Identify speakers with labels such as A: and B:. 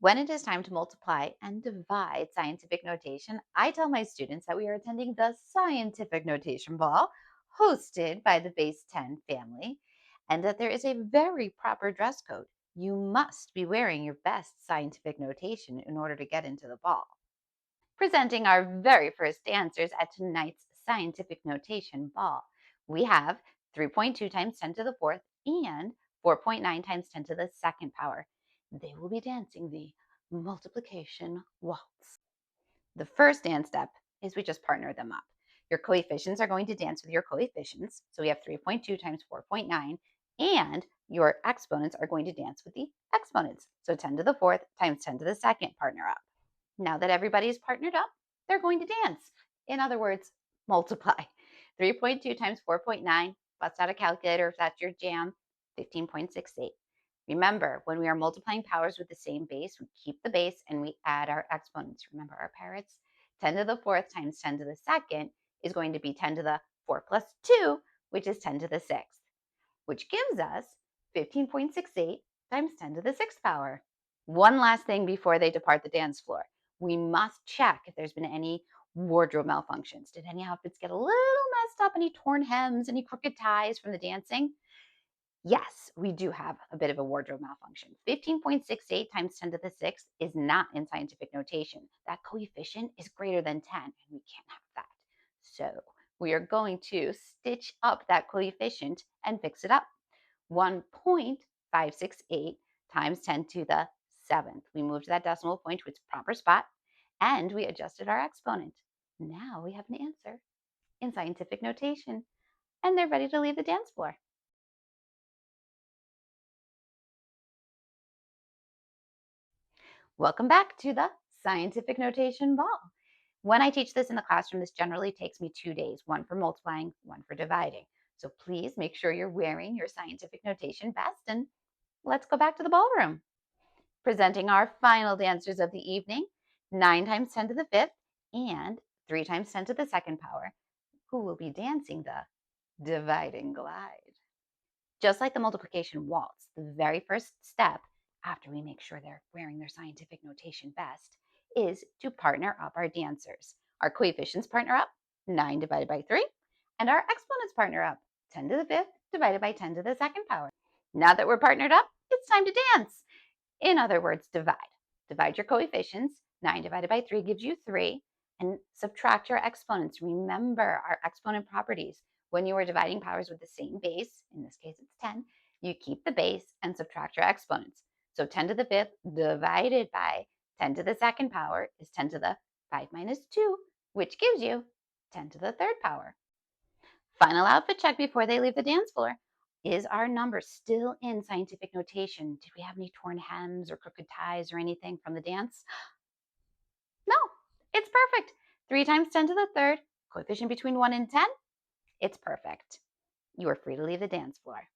A: When it is time to multiply and divide scientific notation, I tell my students that we are attending the Scientific Notation Ball hosted by the Base 10 family and that there is a very proper dress code. You must be wearing your best scientific notation in order to get into the ball. Presenting our very first answers at tonight's scientific notation ball, we have 3.2 times 10 to the fourth and 4.9 times 10 to the second power. They will be dancing the multiplication waltz. The first dance step is we just partner them up. Your coefficients are going to dance with your coefficients. So we have 3.2 times 4.9, and your exponents are going to dance with the exponents. So 10 to the fourth times 10 to the second, partner up. Now that everybody's partnered up, they're going to dance. In other words, multiply. 3.2 times 4.9, bust out a calculator if that's your jam, 15.68. Remember, when we are multiplying powers with the same base, we keep the base and we add our exponents. Remember our parrots? 10 to the fourth times 10 to the second is going to be 10 to the 4 plus 2, which is 10 to the sixth, which gives us 15.68 times 10 to the sixth power. One last thing before they depart the dance floor. We must check if there's been any wardrobe malfunctions. Did any outfits get a little messed up? Any torn hems? Any crooked ties from the dancing? Yes, we do have a bit of a wardrobe malfunction. 15.68 times 10 to the sixth is not in scientific notation. That coefficient is greater than 10, and we can't have that. So we are going to stitch up that coefficient and fix it up. 1.568 times 10 to the seventh. We moved that decimal point to its proper spot, and we adjusted our exponent. Now we have an answer in scientific notation, and they're ready to leave the dance floor. Welcome back to the Scientific Notation Ball. When I teach this in the classroom, this generally takes me 2 days, one for multiplying, one for dividing. So please make sure you're wearing your scientific notation vest, and let's go back to the ballroom. Presenting our final dancers of the evening, 9 times 10 to the fifth and 3 times 10 to the second power, who will be dancing the dividing glide. Just like the multiplication waltz, the very first step, after we make sure they're wearing their scientific notation vest, is to partner up our dancers. Our coefficients partner up, 9 divided by 3, and our exponents partner up, 10 to the fifth divided by 10 to the second power. Now that we're partnered up, it's time to dance. In other words, divide. Divide your coefficients. 9 divided by 3 gives you 3. And subtract your exponents. Remember our exponent properties. When you are dividing powers with the same base, in this case it's 10, you keep the base and subtract your exponents. So 10 to the fifth divided by 10 to the second power is 10 to the 5 minus 2, which gives you 10 to the third power. Final outfit check before they leave the dance floor. Is our number still in scientific notation? Did we have any torn hems or crooked ties or anything from the dance? No, it's perfect. 3 times 10 to the third, coefficient between 1 and 10, it's perfect. You are free to leave the dance floor.